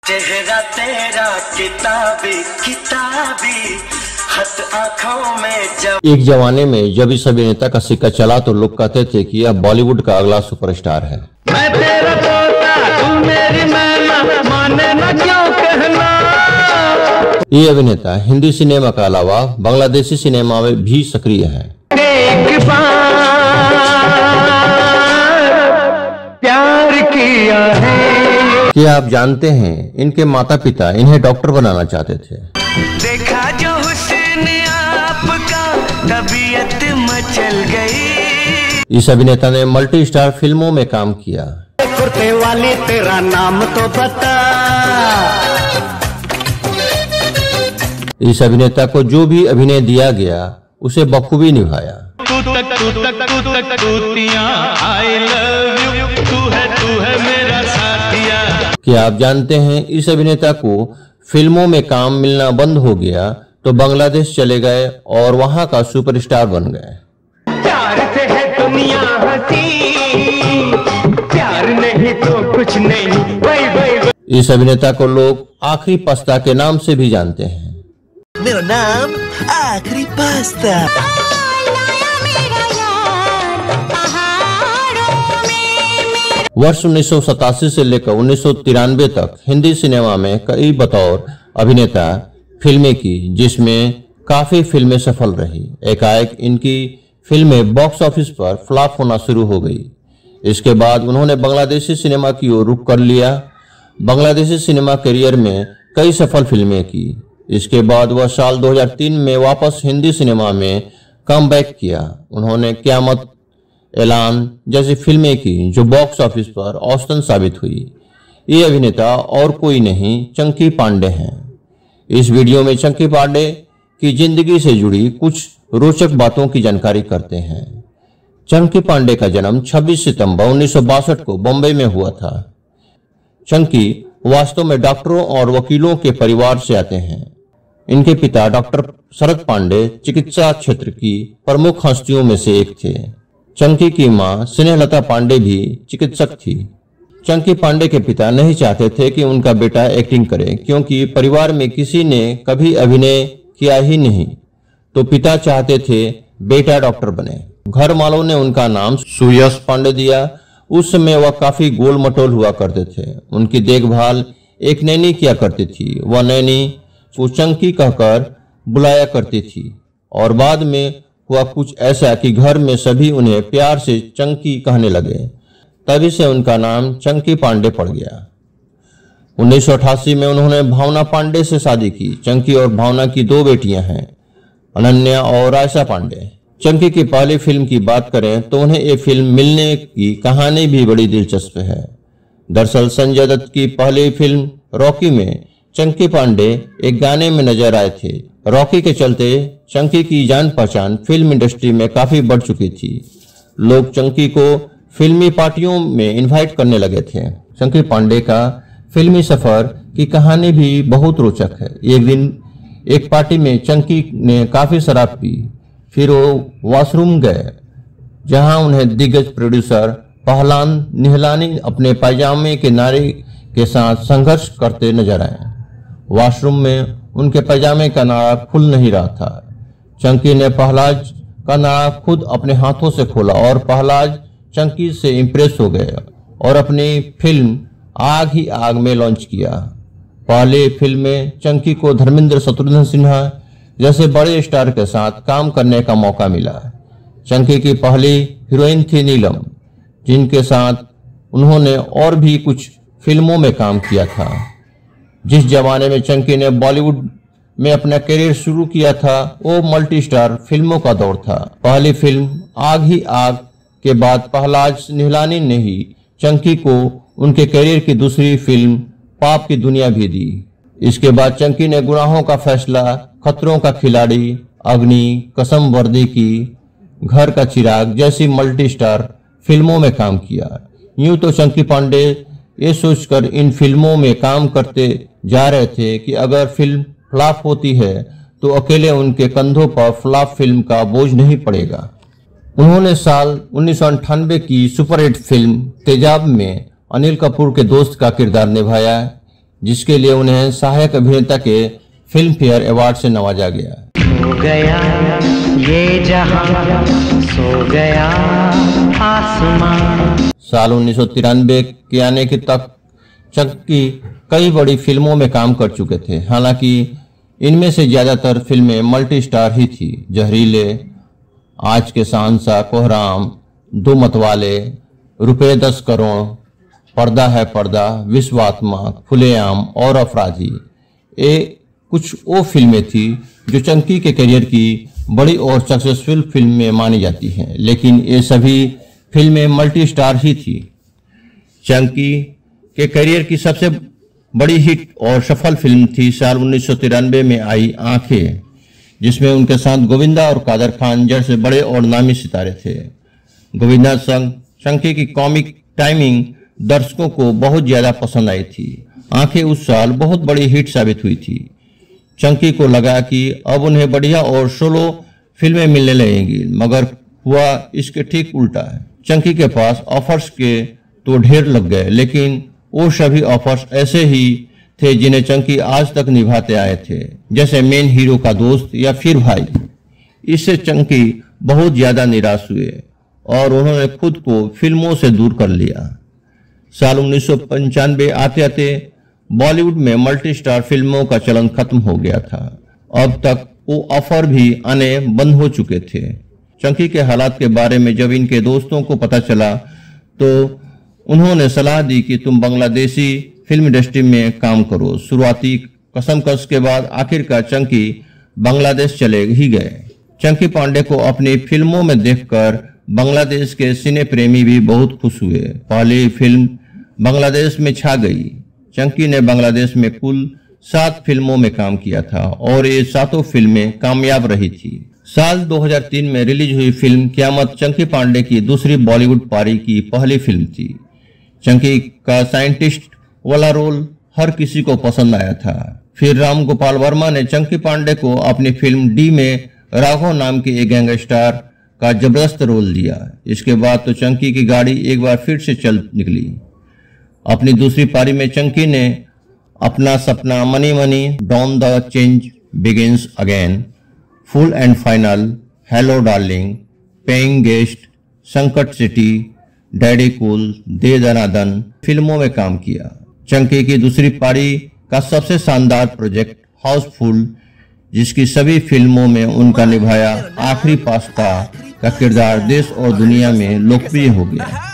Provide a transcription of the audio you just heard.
चेहरा तेरा किताबी किताबी हद आंखों में जब। एक जमाने में जब इस अभिनेता का सिक्का चला तो लोग कहते थे कि यह बॉलीवुड का अगला सुपरस्टार है। मैं तेरा तोता, तू मेरी मैना, माने न क्यों कहना। ये अभिनेता हिंदी सिनेमा के अलावा बांग्लादेशी सिनेमा में भी सक्रिय है। एक बार प्यार किया है। क्या आप जानते हैं इनके माता पिता इन्हें डॉक्टर बनाना चाहते थे। देखा जो हुस्न आपका तबीयत मचल गई। इस अभिनेता ने मल्टी स्टार फिल्मों में काम किया। कुर्ते वाली तेरा नाम तो बता। इस अभिनेता को जो भी अभिनय दिया गया उसे बखूबी निभाया। तू तक टूटियां आई लव यू, तू है मेरा साथिया। क्या आप जानते हैं इस अभिनेता को फिल्मों में काम मिलना बंद हो गया तो बांग्लादेश चले गए और वहां का सुपरस्टार बन गए। प्यार से है दुनिया हंसी, प्यार नहीं तो कुछ नहीं। वही इस अभिनेता को लोग आखिरी पास्ता के नाम से भी जानते हैं। मेरा नाम आखिरी पास्ता। वर्ष 1987 से लेकर 1993 तक हिंदी सिनेमा में कई बतौर अभिनेता फिल्में की, जिसमें काफी फिल्में सफल रही। एकाएक इनकी फिल्में बॉक्स ऑफिस पर फ्लॉप होना शुरू हो गई। इसके बाद उन्होंने बांग्लादेशी सिनेमा की ओर रुख कर लिया। बांग्लादेशी सिनेमा करियर में कई सफल फिल्में की। इसके बाद वह साल 2003 में वापस हिंदी सिनेमा में कमबैक किया। उन्होंने क़यामत, ऐलान जैसी फिल्में की जो बॉक्स ऑफिस पर औसतन साबित हुई। ये अभिनेता और कोई नहीं चंकी पांडे हैं। इस वीडियो में चंकी पांडे की जिंदगी से जुड़ी कुछ रोचक बातों की जानकारी करते हैं। चंकी पांडे का जन्म 26 सितंबर 1962 को बॉम्बे में हुआ था। चंकी वास्तव में डॉक्टरों और वकीलों के परिवार से आते हैं। इनके पिता डॉक्टर शरद पांडे चिकित्सा क्षेत्र की प्रमुख हस्तियों में से एक थे। चंकी की मां स्नेहलता पांडे भी चिकित्सक थी। चंकी पांडे के पिता नहीं चाहते थे कि उनका बेटा एक्टिंग करे, क्योंकि परिवार में किसी ने कभी अभिनय किया ही नहीं, तो पिता चाहते थे बेटा डॉक्टर बने। घर वालों ने उनका नाम सुयश पांडे दिया। उस समय वह काफी गोल मटोल हुआ करते थे। उनकी देखभाल एक नैनी किया करती थी। वह नैनी को चंकी कहकर बुलाया करती थी और बाद में हुआ कुछ ऐसा कि घर में सभी उन्हें प्यार से चंकी कहने लगे। तभी से उनका नाम चंकी पांडे पड़ गया। 1988 में उन्होंने भावना पांडे से शादी की। चंकी और भावना की दो बेटियां हैं, अनन्या और रायसा पांडे। चंकी की पहली फिल्म की बात करें तो उन्हें ये फिल्म मिलने की कहानी भी बड़ी दिलचस्प है। दरअसल संजय दत्त की पहली फिल्म रॉकी में चंकी पांडे एक गाने में नजर आए थे। रॉकी के चलते चंकी की जान पहचान फिल्म इंडस्ट्री में काफी बढ़ चुकी थी। लोग चंकी को फिल्मी पार्टियों में इनवाइट करने लगे थे। चंकी पांडे का फिल्मी सफर की कहानी भी बहुत रोचक है। एक दिन एक पार्टी में चंकी ने काफी शराब पी, फिर वो वॉशरूम गए, जहां उन्हें दिग्गज प्रोड्यूसर पहलवान निहलानी अपने पायजामे के नारे के साथ संघर्ष करते नजर आए। वॉशरूम में उनके पैजामे का नारा खुल नहीं रहा था। चंकी ने पहलाज का नारा खुद अपने हाथों से खोला और पहलाज चंकी से इम्प्रेस हो गए और अपनी फिल्म आग ही आग में लॉन्च किया। पहले फिल्म में चंकी को धर्मेंद्र, शत्रुघ्न सिन्हा जैसे बड़े स्टार के साथ काम करने का मौका मिला। चंकी की पहली हीरोइन थी नीलम, जिनके साथ उन्होंने और भी कुछ फिल्मों में काम किया था। जिस जमाने में चंकी ने बॉलीवुड में अपना करियर शुरू किया था वो मल्टी स्टार फिल्मों का दौर था। पहली फिल्म आग ही आग के बाद पहलाज निहलानी ने ही चंकी को उनके करियर की दूसरी फिल्म पाप की दुनिया भी दी। इसके बाद चंकी ने गुनाहों का फैसला, खतरों का खिलाड़ी, अग्नि, कसम वर्दी की, घर का चिराग जैसी मल्टी स्टार फिल्मों में काम किया। यूं तो चंकी पांडे ये सोचकर इन फिल्मों में काम करते जा रहे थे कि अगर फिल्म फ्लॉप होती है तो अकेले उनके कंधों पर फ्लॉप फिल्म का बोझ नहीं पड़ेगा। उन्होंने साल 1998 की सुपरहिट फिल्म तेजाब में अनिल कपूर के दोस्त का किरदार निभाया। जिसके लिए उन्हें सहायक अभिनेता के फिल्म फेयर अवार्ड से नवाजा गया। सो गया ये जहां, सो गया आसमां। साल 1993 के आने के तक चंकी कई बड़ी फिल्मों में काम कर चुके थे। हालांकि इनमें से ज्यादातर फिल्में मल्टी स्टार ही थी। जहरीले, आज के शहंशाह, कोहराम, दो मतवाले, रुपए 10 करोड़, पर्दा है पर्दा, विश्वात्मा, खुलेआम और अपराधी, ये कुछ वो फिल्में थी जो चंकी के करियर की बड़ी और सक्सेसफुल फिल्में मानी जाती हैं। लेकिन ये सभी फिल्में मल्टी स्टार ही थी। चंकी के करियर की सबसे बड़ी हिट और सफल फिल्म थी साल 1993 में आई आंखें, जिसमें उनके साथ गोविंदा और कादर खान जैसे बड़े और नामी सितारे थे। गोविंदा संग चंकी की कॉमिक टाइमिंग दर्शकों को बहुत ज्यादा पसंद आई थी। आंखें उस साल बहुत बड़ी हिट साबित हुई थी। चंकी को लगा कि अब उन्हें बढ़िया और सोलो फिल्में मिलने लगेंगी, मगर हुआ इसके ठीक उल्टा है। चंकी के पास ऑफर्स के तो ढेर लग गए, लेकिन वो सभी ऑफर्स ऐसे ही थे जिन्हें चंकी आज तक निभाते आए थे, जैसे मेन हीरो का दोस्त या फिर भाई। इससे चंकी बहुत ज्यादा निराश हुए और उन्होंने खुद को फिल्मों से दूर कर लिया। साल 1995 आते आते बॉलीवुड में मल्टी स्टार फिल्मों का चलन खत्म हो गया था। अब तक वो ऑफर भी आने बंद हो चुके थे। चंकी के हालात के बारे में जब इनके दोस्तों को पता चला तो उन्होंने सलाह दी कि तुम बांग्लादेशी फिल्म इंडस्ट्री में काम करो। शुरुआती कसमकस के बाद आखिरकार चंकी बांग्लादेश चले ही गए। चंकी पांडे को अपनी फिल्मों में देखकर बांग्लादेश के सिने प्रेमी भी बहुत खुश हुए। पहली फिल्म बांग्लादेश में छा गई। चंकी ने बांग्लादेश में कुल 7 फिल्मों में काम किया था और ये 7 फिल्में कामयाब रही थी। साल 2003 में रिलीज हुई फिल्म क़यामत चंकी पांडे की दूसरी बॉलीवुड पारी की पहली फिल्म थी। चंकी का साइंटिस्ट वाला रोल हर किसी को पसंद आया था। फिर राम गोपाल वर्मा ने चंकी पांडे को अपनी फिल्म डी में राघव नाम के एक गैंगस्टर का जबरदस्त रोल दिया। इसके बाद तो चंकी की गाड़ी एक बार फिर से चल निकली। अपनी दूसरी पारी में चंकी ने अपना सपना, money money, don the change begins again, full and final, hello darling, paying guest, Sankat city, daddy cool, De Danadan फिल्मों में काम किया। चंकी की दूसरी पारी का सबसे शानदार प्रोजेक्ट हाउसफुल, जिसकी सभी फिल्मों में उनका निभाया आखिरी पास्ता का किरदार देश और दुनिया में लोकप्रिय हो गया।